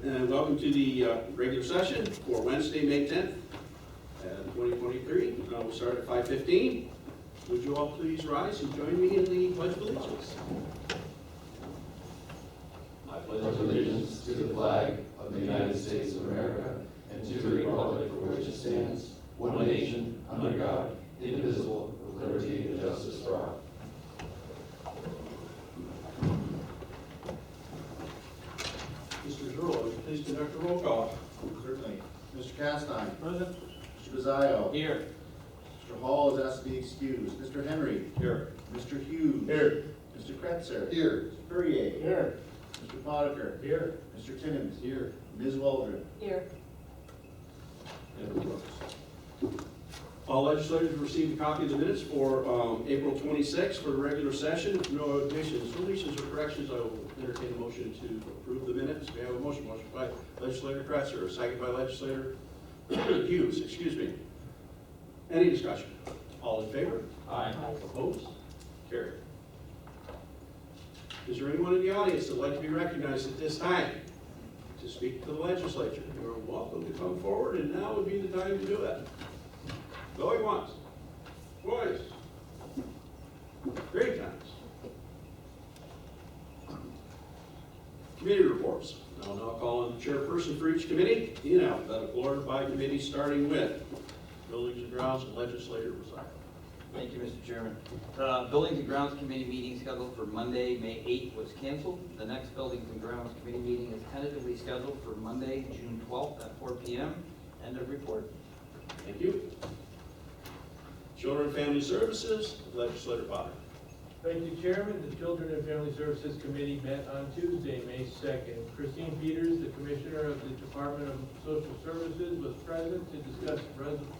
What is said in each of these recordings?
and welcome to the regular session for Wednesday, May 10th, 2023. We'll start at 5:15. Would you all please rise and join me in the Pledge of Allegiance? I pledge allegiance to the flag of the United States of America and to the republic for which it stands, one nation, under God, indivisible, with liberty and justice for all. Mr. Zerlo, would you please conduct a roll call? Certainly. Mr. Castine. Present. Mr. Bizzaio. Here. Mr. Hall is asked to be excused. Mr. Henry. Here. Mr. Hughes. Here. Mr. Kretzer. Here. Mr. Perrier. Here. Mr. Potiker. Here. Mr. Timmons. Here. Ms. Waldron. Here. All legislators received a copy of the minutes for April 26th for the regular session. No additions, deletions, or corrections. I will entertain a motion to approve the minutes. May I have a motion? Motion by Legislator Kretzer, a second by Legislator Hughes, excuse me. Any discussion? All in favor? Aye. Opposed? Carried. Is there anyone in the audience that would like to be recognized at this time to speak to the legislature? You are welcome to come forward, and now would be the time to do it. Going once, twice, three times. Committee reports. I'll now call on the chairperson for each committee in alphabetical order by committee, starting with Buildings and Grounds and Legislator Bizzaio. Thank you, Mr. Chairman. Buildings and Grounds Committee meeting scheduled for Monday, May 8th was canceled. The next Buildings and Grounds Committee meeting is tentatively scheduled for Monday, June 12th at 4 p.m. End of report. Thank you. Children and Family Services, Legislator Potter. Thank you, Chairman. The Children and Family Services Committee met on Tuesday, May 2nd. Christine Peters, the Commissioner of the Department of Social Services, was present to discuss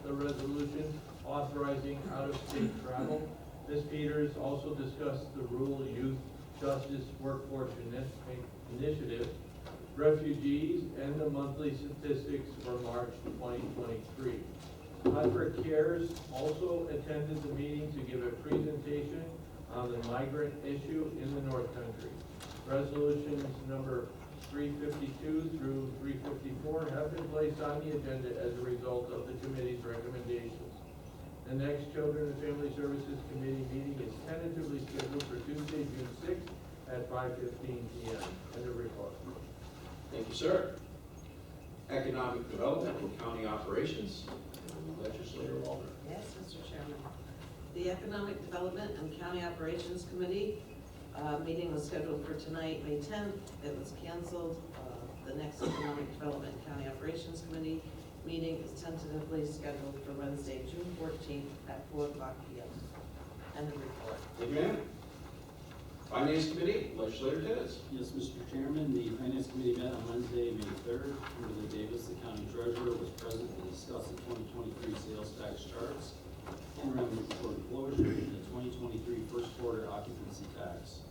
the resolution authorizing out-of-state travel. Ms. Peters also discussed the Rural Youth Justice Workforce Initiative, refugees, and the monthly statistics for March 2023. Concord Cares also attended the meeting to give a presentation on the migrant issue in the North Country. Resolutions number 352 through 354 have been placed on the agenda as a result of the committee's recommendations. The next Children and Family Services Committee meeting is tentatively scheduled for Tuesday, June 6th at 5:15 p.m. End of report. Thank you, sir. Economic Development and County Operations, Legislator Waldron. Yes, Mr. Chairman. The Economic Development and County Operations Committee meeting was scheduled for tonight, May 10th. It was canceled. The next Economic Development and County Operations Committee meeting is tentatively scheduled for Wednesday, June 14th at 4 o'clock p.m. End of report. Thank you, ma'am. Finance Committee, Legislator Timmons. Yes, Mr. Chairman, the Finance Committee met on Wednesday, May 3rd. Kimberly Davis, the County Treasurer, was present to discuss the 2023 sales tax charts, interim report closure, and the 2023 first quarter occupancy tax.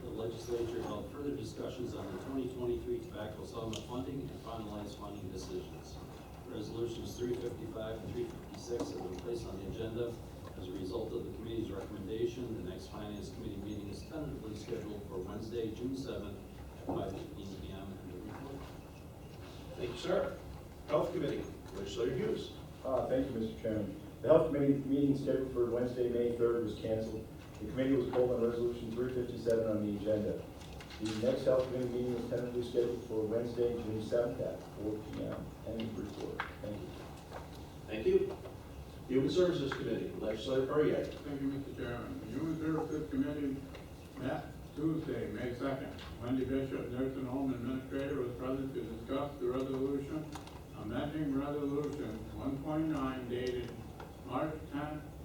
The Legislature held further discussions on the 2023 tobacco settlement funding and finalized funding decisions. Resolutions 355 and 356 have been placed on the agenda. As a result of the committee's recommendation, the next Finance Committee meeting is tentatively scheduled for Wednesday, June 7th at 5:15 p.m. Thank you, sir. Health Committee, Legislator Hughes. Thank you, Mr. Chairman. The Health Committee meeting scheduled for Wednesday, May 3rd was canceled. The committee was pulled on Resolution 357 on the agenda. The next Health Committee meeting is tentatively scheduled for Wednesday, June 7th at 4 p.m. End of report. Thank you. Thank you. Human Services Committee, Legislator Perrier. Thank you, Mr. Chairman. The Human Services Committee met Tuesday, May 2nd. Wendy Bishop, Nursing Home Administrator, was present to discuss the resolution amending Resolution 129 dated March 10,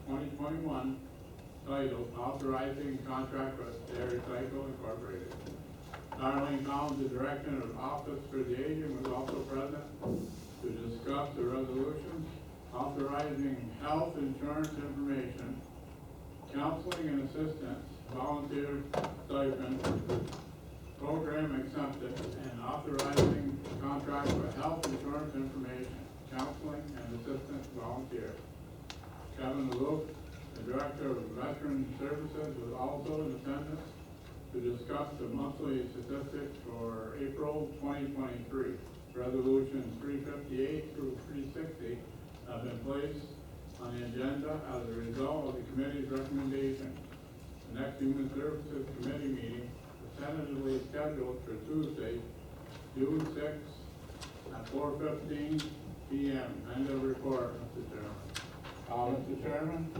2021, titled Authorizing Contract with Dairy Cycle Incorporated. Darlene Collins, the Director of Office for the Aging, was also present to discuss the resolution authorizing health insurance information, counseling and assistance, volunteer stipend, program acceptance, and authorizing contract for health insurance information, counseling and assistance volunteer. Kevin Luke, the Director of Veteran Services, was also in attendance to discuss the monthly statistics for April 2023. resolutions 358 through 360 have been placed on the agenda as a result of the committee's recommendation. The next Human Services Committee meeting is tentatively scheduled for Tuesday, June 6th at 4:15 p.m. End of report, Mr. Chairman. Mr. Chairman,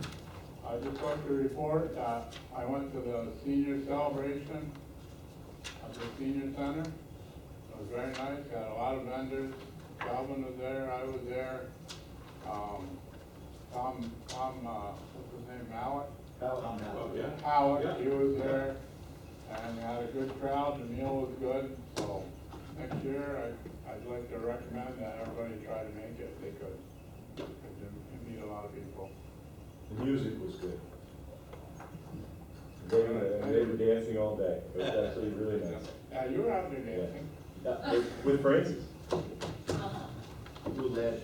I just want to report that I went to the senior celebration at the senior center. It was very nice, got a lot of vendors. Calvin was there, I was there. What's his name, Mallett? Oh, yeah. Howard, Yeah. he was there, and we had a good crowd, the meal was good, so next year, I'd like to recommend that everybody try to make it if they could. Because you meet a lot of people. The music was good. They were dancing all day. It was actually really nice. Yeah, you were out there dancing. Yeah, with Francis. Who led?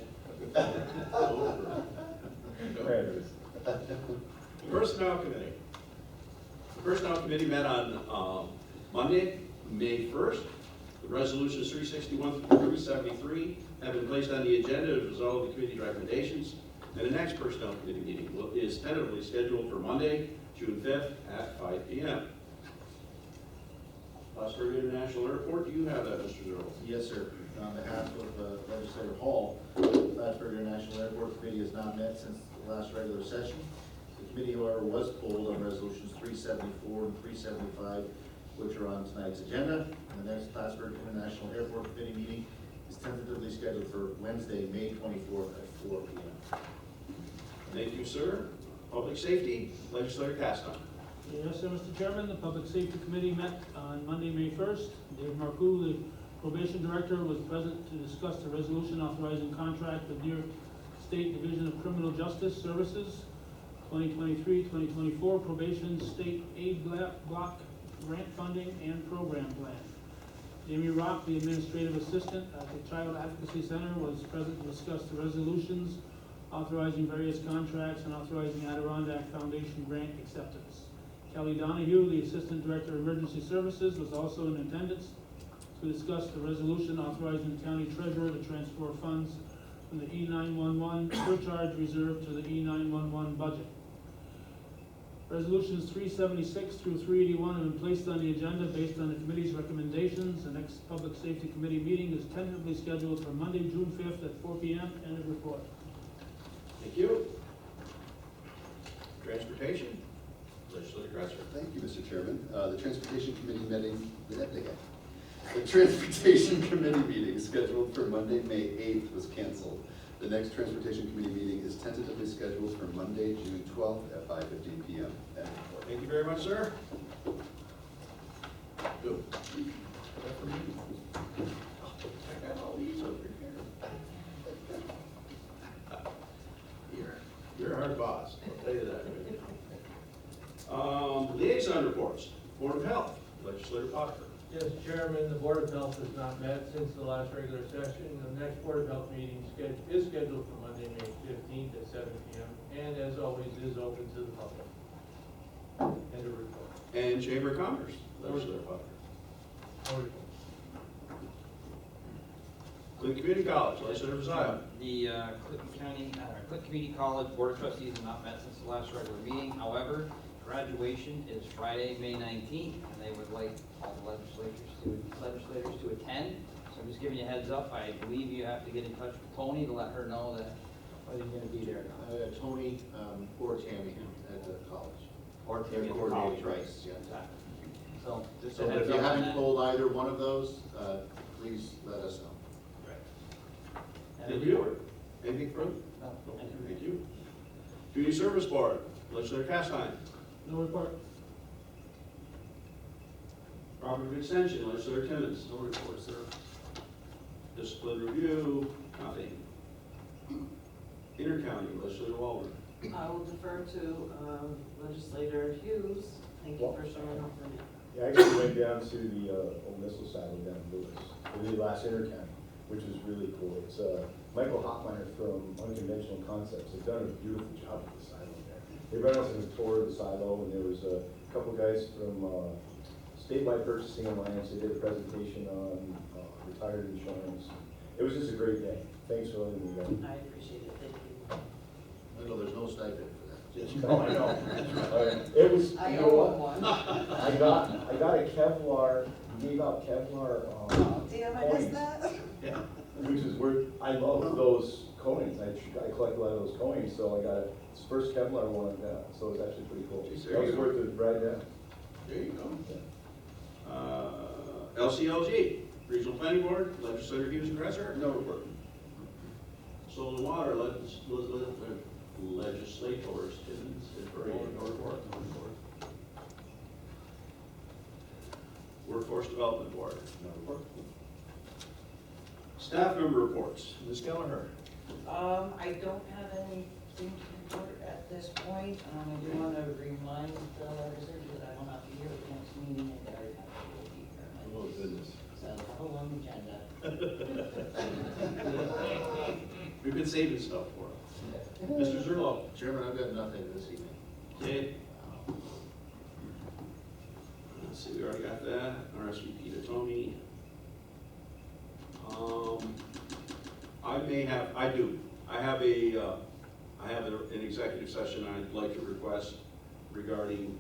Francis. Personnel Committee. The Personnel Committee met on Monday, May 1st. The resolutions 361 through 373 have been placed on the agenda as a result of the committee's recommendations. And the next Personnel Committee meeting is tentatively scheduled for Monday, June 5th at 5 p.m. Plattsburgh International Airport, do you have that, Mr. Zerl? Yes, sir. On behalf of Legislator Hall, the Plattsburgh International Airport Committee has not met since the last regular session. The committee, however, was pulled on resolutions 374 and 375, which are on tonight's agenda. And the next Plattsburgh International Airport Committee meeting is tentatively scheduled for Wednesday, May 24th at 4 p.m. Thank you, sir. Public Safety, Legislator Caston. Yes, sir, Mr. Chairman, the Public Safety Committee met on Monday, May 1st. Dave Marcoux, the Probation Director, was present to discuss the resolution authorizing contract with New York State Division of Criminal Justice Services, 2023-2024 Probation State Aid Block Grant Funding and Program Plan. Jamie Rock, the Administrative Assistant at the Child Advocacy Center, was present to discuss the resolutions authorizing various contracts and authorizing Adirondack Foundation grant acceptance. Kelly Donahue, the Assistant Director of Emergency Services, was also in attendance to discuss the resolution authorizing the County Treasurer to transfer funds from the E911 surcharge reserve to the E911 budget. Resolutions 376 through 381 have been placed on the agenda based on the committee's recommendations. The next Public Safety Committee meeting is tentatively scheduled for Monday, June 5th at 4 p.m. End of report. Thank you. Transportation, Legislator Kratzer. Thank you, Mr. Chairman. The Transportation Committee meeting, the Transportation Committee meeting scheduled for Monday, May 8th was canceled. The next Transportation Committee meeting is tentatively scheduled for Monday, June 12th at 5:15 p.m. Thank you very much, sir. Good. I got all these over here. You're a hard boss, I'll tell you that. Liaison reports, Board of Health, Legislator Potter. Yes, Chairman, the Board of Health has not met since the last regular session. The next Board of Health meeting is scheduled for Monday, May 15th at 7 p.m. and as always is open to the public. End of report. And Chamber of Commerce, Legislator Potter. No report. Clinton Community College, Legislator Vazio. The Clinton Community College Board of Trustees have not met since the last regular meeting. However, graduation is Friday, May 19th, and they would like all the legislators to attend. So I'm just giving you a heads up. I believe you have to get in touch with Tony to let her know that whether you're going to be there or not. Tony or Tammy at the college. Or They're Tammy at the coordinated, college. right, yeah. Exactly. So just So a heads if you up on haven't that. told either one of those, please let us know. And Thank the board. you. Anything further? No, thank you. Thank you. Community Service Board, Legislator Castine. No report. Property Extension, Legislator Timmons. No report, sir. Discipline Review, nothing. Intercounty, Legislator Walden. I will defer to Legislator Hughes. Thank you for showing up for me. Yeah, I actually went down to the old missile silo down in Lewis for the last intercounty, which was really cool. It's Michael Hoffmeyer from Unconventional Concepts. They've done a beautiful job with the silo there. They ran us on a tour of the silo, and there was a couple guys from Statewide Purchasing Alliance. They did a presentation on retired insurance. It was just a great day. Thanks for letting me know. I appreciate it, thank you. I know there's no stipend for that. No, I know. It was, you know what? I got a Kevlar, he gave out Kevlar, Damn, coins, that. Yeah. which is where, I love those coins. I collect a lot of those coins, so I got it. It's the first Kevlar one I've got, so it's actually pretty cool. Geez, That there was you go. worth it right now. There you go. LCLG, Regional Planning Board, Legislator Hughes and Gresser, no report. Soil and Water, legislators, Timmons and Curry, no report. Workforce Development Board, no report. Staff member reports, Ms. Gallagher. I don't have anything to report at this point. I do want to remind the legislators that I will not be here at the next meeting and Gary will be here. Oh, goodness. So I have a long agenda. We've been saving stuff for him. Mr. Zerlo. Chairman, I've got nothing this evening. Okay. Let's see, we already got that, RSVP to Tony. I have an executive session I'd like to request regarding,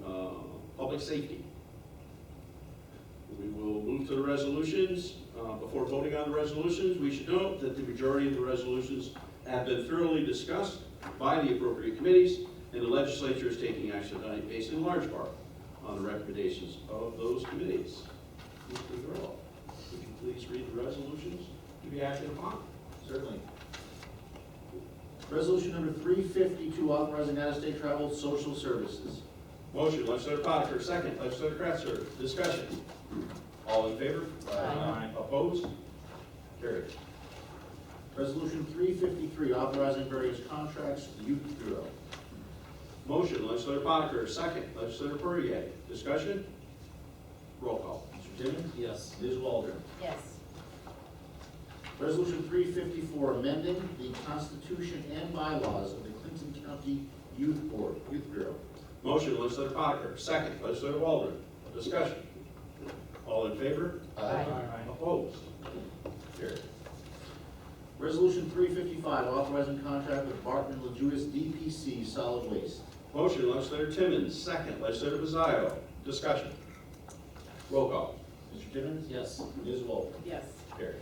public safety. We will move to the resolutions. Before voting on the resolutions, we should note that the majority of the resolutions have been thoroughly discussed by the appropriate committees, and the legislature is taking action tonight based in large part on the recommendations of those committees. Mr. Gurlow, would you please read the resolutions to be acted upon? Certainly. Resolution number 352, authorizing out-of-state travel social services. Motion, legislator Potiker, second, legislator Kratzer, discussion. All in favor? Aye. Opposed? Carried. Resolution 353, authorizing various contracts, Youth Bureau. Motion, legislator Potiker, second, legislator Perrier, discussion. Roll call. Mr. Timmons? Yes. Ms. Waldron? Yes. Resolution 354, amending the constitution and bylaws of the Clinton County Youth Board, Youth Bureau. Motion, legislator Potiker, second, legislator Waldron, discussion. All in favor? Opposed? Carried. Resolution 355, authorizing contract with Barton LaJudas DPC Solid Waste. Motion, legislator Timmons, second, legislator Pizzaio, discussion. Roll call. Mr. Timmons? Yes. Ms. Waldron? Yes. Carried.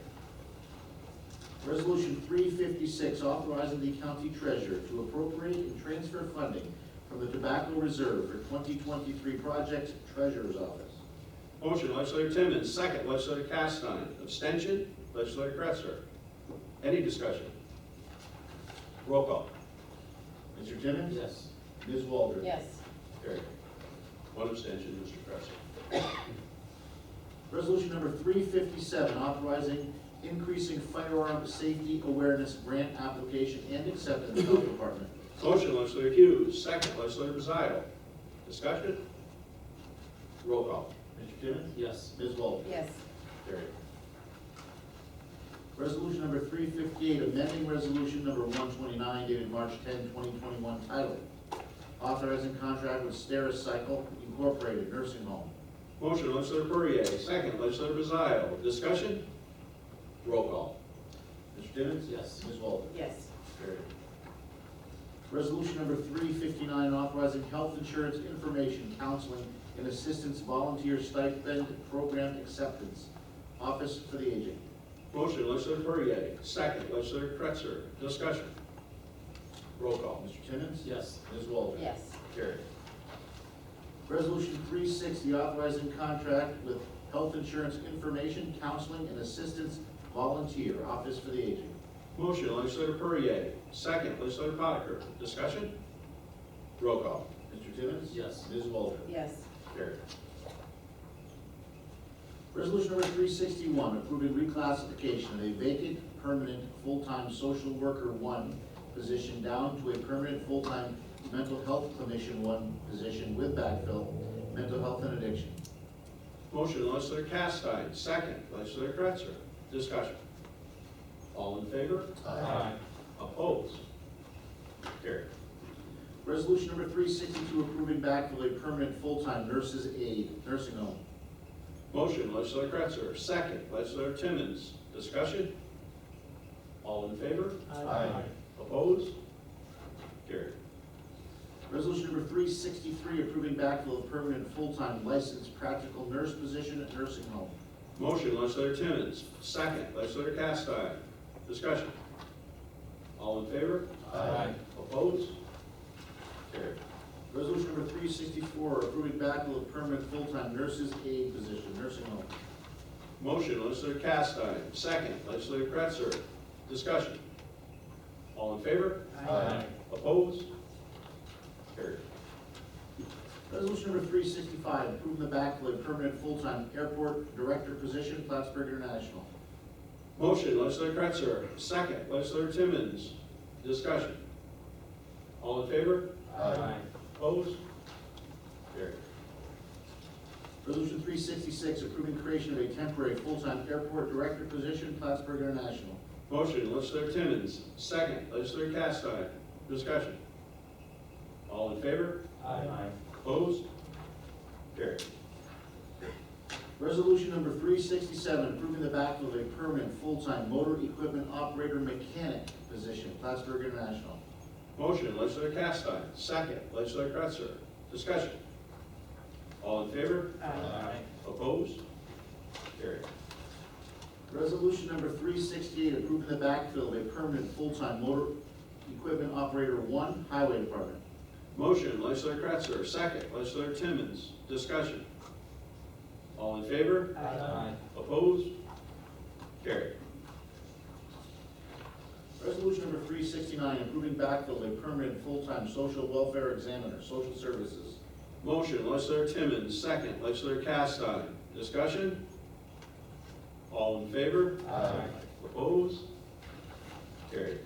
Resolution 356, authorizing the county treasurer to appropriate and transfer funding from the tobacco reserve for 2023 projects, treasurer's office. Motion, legislator Timmons, second, legislator Castine, abstention, legislator Kretzer. Any discussion? Roll call. Mr. Timmons? Yes. Ms. Waldron? Yes. Carried. One abstention, Mr. Kretzer. Resolution number 357, authorizing increasing firearm safety awareness grant application and acceptance, Health Department. Motion, legislator Hughes, second, legislator Pizzaio. Discussion? Roll call. Mr. Timmons? Yes. Ms. Waldron? Yes. Carried. Resolution number 358, amending resolution number 129 dated March 10, 2021, titled authorizing contract with Stericycle Incorporated Nursing Home. Motion, legislator Perrier, second, legislator Pizzaio. Discussion? Roll call. Mr. Timmons? Yes. Ms. Waldron? Yes. Carried. Resolution number 359, authorizing health insurance information, counseling, and assistance volunteer stipend program acceptance, Office for the Aging. Motion, legislator Perrier, second, legislator Kretzer. Discussion? Roll call. Mr. Timmons? Yes. Ms. Waldron? Yes. Carried. Resolution 360, authorizing contract with health insurance information, counseling, and assistance volunteer, Office for the Aging. Motion, legislator Perrier, second, legislator Potiker. Discussion? Roll call. Mr. Timmons? Yes. Ms. Waldron? Yes. Carried. Resolution number 361, approving reclassification of a vacant, permanent, full-time social worker 1 position down to a permanent, full-time mental health clinician 1 position with backfill, mental health and addiction. Motion, legislator Castine, second, legislator Kretzer. Discussion? All in favor? Aye. Opposed? Carried. Resolution number 362, approving backfill a permanent, full-time nurse's aide, nursing home. Motion, legislator Kretzer, second, legislator Timmons. Discussion? All in favor? Aye. Opposed? Carried. Resolution number 363, approving backfill of permanent full-time licensed practical nurse position at nursing home. Motion, legislator Timmons. Second, legislator Castine. Discussion. All in favor? Aye. Opposed? Carried. Resolution number 364, approving backfill of permanent full-time nurses aide position, nursing home. Motion, legislator Castine. Second, legislator Kretzer. Discussion. All in favor? Aye. Opposed? Carried. Resolution number 365, approving the backfill of permanent full-time airport director position, Plattsburgh International. Motion, legislator Kretzer. Second, legislator Timmons. Discussion. All in favor? Aye. Opposed? Carried. Resolution 366, approving creation of a temporary full-time airport director position, Plattsburgh International. Motion, legislator Timmons. Second, legislator Castine. Discussion. All in favor? Aye. Opposed? Carried. Resolution number 367, approving the backfill of a permanent full-time motor equipment operator mechanic position, Plattsburgh International. Motion, legislator Castine. Second, legislator Kretzer. Discussion. All in favor? Aye. Opposed? Carried. Resolution number 368, approving the backfill of a permanent full-time motor equipment operator 1, Highway Department. Motion, legislator Kretzer. Second, legislator Timmons. Discussion. All in favor? Aye. Opposed? Carried. Resolution number 369, approving backfill of a permanent full-time social welfare examiner, social services. Motion, legislator Timmons. Second, legislator Castine. Discussion. All in favor? Aye. Opposed? Carried.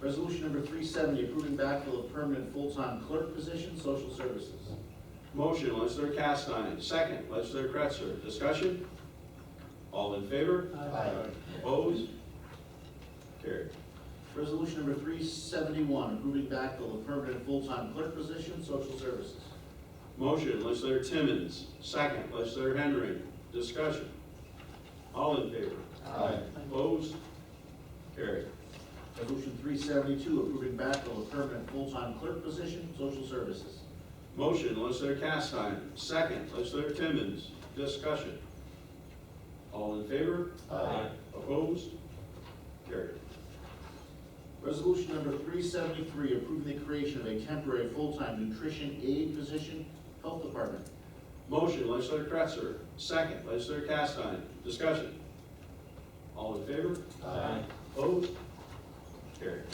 Resolution number 370, approving backfill of permanent full-time clerk position, social services. Motion, legislator Castine. Second, legislator Kretzer. Discussion. All in favor? Aye. Opposed? Carried. Resolution number 371, approving backfill of permanent full-time clerk position, social services. Motion, legislator Timmons. Second, legislator Henry. Discussion. All in favor? Aye. Opposed? Carried. Resolution 372, approving backfill of permanent full-time clerk position, social services. Motion, legislator Castine. Second, legislator Timmons. Discussion. All in favor? Aye. Opposed? Carried. Resolution number 373, approving the creation of a temporary full-time nutrition aide position, health department. Motion, legislator Kretzer. Second, legislator Castine. Discussion. All in favor? Aye. Opposed? Carried.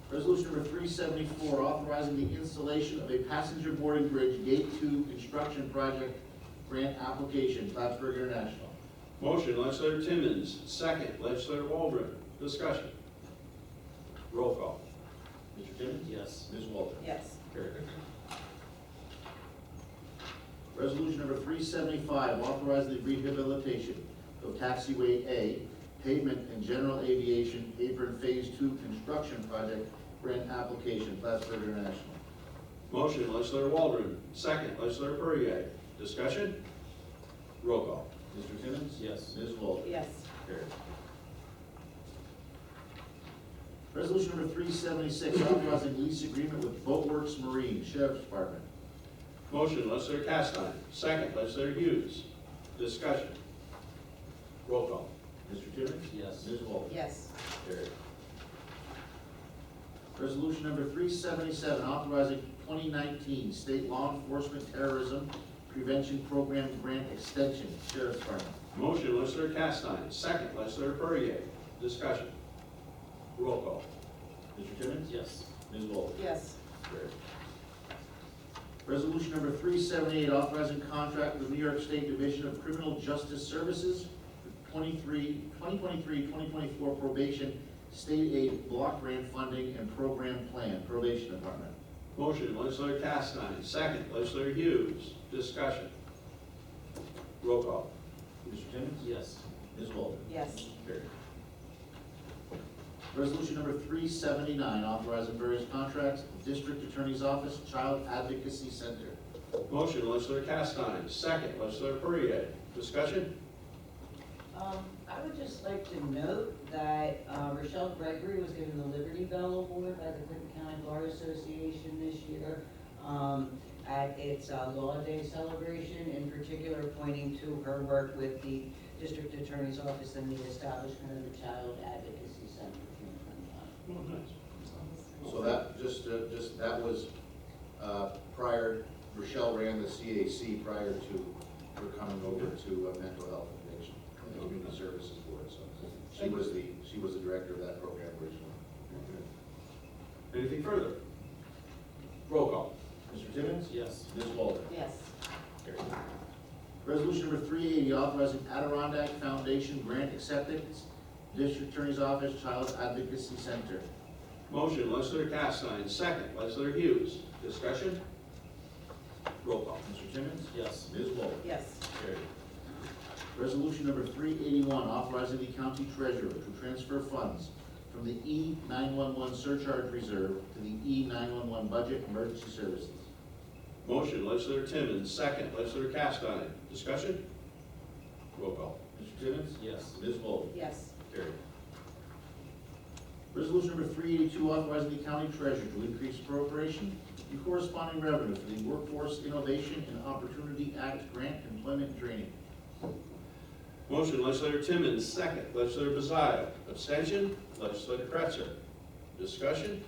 Resolution number 374, authorizing the installation of a passenger boarding bridge Gate 2 construction project grant application, Plattsburgh International. Motion, legislator Timmons. Second, legislator Waldron. Discussion. Roll call. Mr. Timmons? Yes. Ms. Walter? Yes. Carried. Resolution number 375, authorizing the rehabilitation of taxiway A, pavement and general aviation apron phase 2 construction project grant application, Plattsburgh International. Motion, legislator Waldron. Second, legislator Perrier. Discussion. Roll call. Mr. Timmons? Yes. Ms. Walter? Yes. Carried. Resolution number 376, authorizing lease agreement with Boatworks Marine, Sheriff's Department. Motion, legislator Castine. Second, legislator Hughes. Discussion. Roll call. Mr. Timmons? Yes. Ms. Walter? Yes. Carried. Resolution number 377, authorizing 2019 State Law Enforcement Terrorism Prevention Program Grant Extension, Sheriff's Department. Motion, legislator Castine. Second, legislator Perrier. Discussion. Roll call. Mr. Timmons? Yes. Ms. Walter? Yes. Carried. Resolution number 378, authorizing contract with the New York State Division of Criminal Justice Services for 2023-2024 probation, state aid, block grant funding, and program plan, probation department. Motion, legislator Castine. Second, legislator Hughes. Discussion. Roll call. Mr. Timmons? Yes. Ms. Walter? Yes. Carried. Resolution number 379, authorizing various contracts, District Attorney's Office, Child Advocacy Center. Motion, legislator Castine. Second, legislator Perrier. Discussion. I would just like to note that Rochelle Gregory was given the Liberty Bell Award by the Clinton County Bar Association this year at its Law Day celebration, in particular pointing to her work with the District Attorney's Office and the establishment of the Child Advocacy Center here in Clinton County. So that was prior, Rochelle ran the CAC prior to her coming over to Mental Health and Addiction and the Community Services Board. So she was the director of that program originally. Anything further? Roll call. Mr. Timmons? Yes. Ms. Walter? Yes. Carried. Resolution number 380, authorizing Adirondack Foundation grant acceptance, District Attorney's Office Child Advocacy Center. Motion, legislator Castine, second, legislator Hughes. Discussion? Roll call. Mr. Timmons? Yes. Ms. Walter? Yes. Carried. Resolution number 381, authorizing the county treasurer to transfer funds from the E-911 surcharge reserve to the E-911 budget emergency services. Motion, legislator Timmons, second, legislator Castine. Discussion? Roll call. Mr. Timmons? Yes. Ms. Walter? Yes. Carried. Resolution number 382, authorizing the county treasurer to increase appropriation and corresponding revenue for the Workforce Innovation and Opportunity Act grant employment and training. Motion, legislator Timmons, second, legislator Bazile. Abstention, legislator Kretzer. Discussion?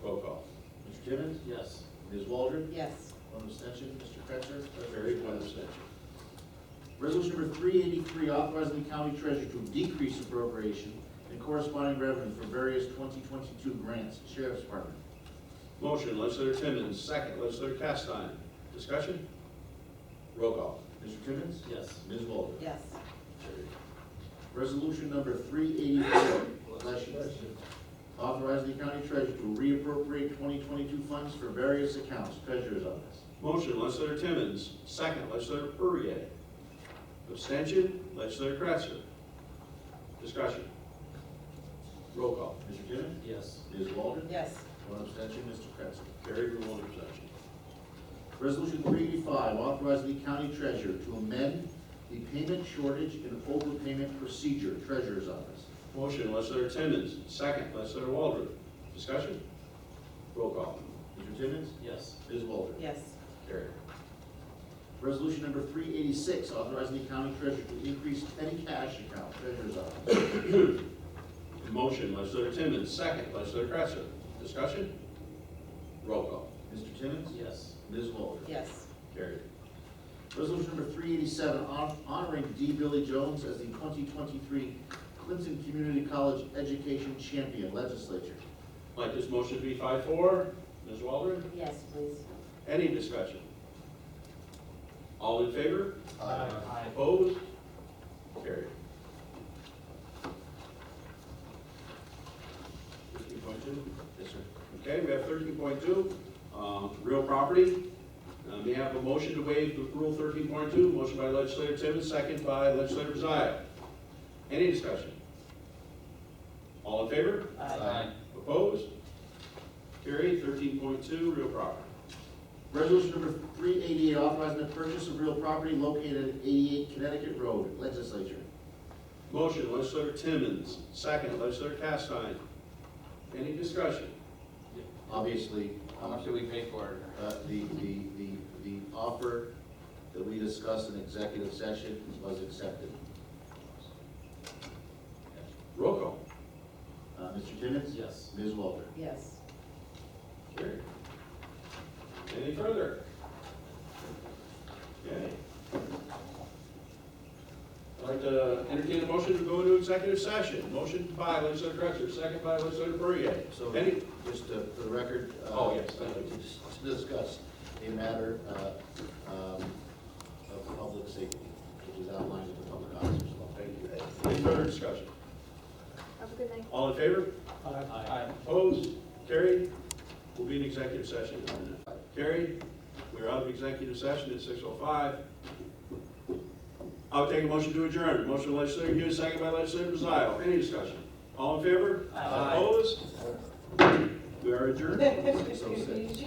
Roll call. Mr. Timmons? Yes. Ms. Waldron? Yes. One abstention. Mr. Kretzer? Carried, one abstention. Resolution number 383, authorizing the county treasurer to decrease appropriation and corresponding revenue for various 2022 grants. Sheriff's Department. Motion, legislator Timmons, second, legislator Castine. Discussion? Roll call. Mr. Timmons? Yes. Ms. Waldron? Yes. Resolution number 384, authorizing the county treasurer to reappropriate 2022 funds for various accounts. Treasurer's Office. Motion, legislator Timmons, second, legislator Perrier. Abstention, legislator Kretzer. Discussion? Roll call. Mr. Timmons? Yes. Ms. Waldron? Yes. One abstention. Mr. Kretzer. Carried with one abstention. Resolution 385, authorizing the county treasurer to amend the payment shortage and overpayment procedure. Treasurer's Office. Motion, legislator Timmons, second, legislator Waldron. Discussion? Roll call. Mr. Timmons? Yes. Ms. Waldron? Yes. Carried. Resolution number 386, authorizing the county treasurer to increase petty cash account. Treasurer's Office. Motion, legislator Timmons, second, legislator Kretzer. Discussion? Roll call. Mr. Timmons? Yes. Ms. Waldron? Yes. Carried. Resolution number 387, honoring D. Billy Jones as the 2023 Clinton Community College Education Champion. Legislature. Like this motion to be 5-4. Ms. Waldron? Yes, please. Any discussion? All in favor? Aye. Opposed? Carried. 13.2? Yes, sir. Okay, we have 13.2, real property. May I have a motion to waive the rule 13.2? Motion by legislator Timmons, second by legislator Bazile. Any discussion? All in favor? Aye. Opposed? Carried. 13.2, real property. Resolution number 388, authorizing the purchase of real property located at 88 Connecticut Road. Legislature. Motion, legislator Timmons, second, legislator Castine. Any discussion? Obviously, How much do we pay for it? the offer that we discussed in executive session was accepted. Roll call. Mr. Timmons? Yes. Ms. Walter? Yes. Carried. Any further? Okay. I'd like to entertain a motion to go into executive session. Motion by legislator Kretzer, second by legislator Perrier. So, Any, just for the record. Oh, yes, thank you. To discuss a matter of public safety, which is outlined in the public officers law. thank you. Any further discussion? Have a good night. All in favor? Aye. Opposed? Carried? We'll be in executive session in a minute. Carried? We're out of executive session at 6:05. I'll take a motion to adjourn. Motion by legislator Hughes, second by legislator Bazile. Any discussion? All in favor? Aye. Opposed? We are adjourned. 6:06.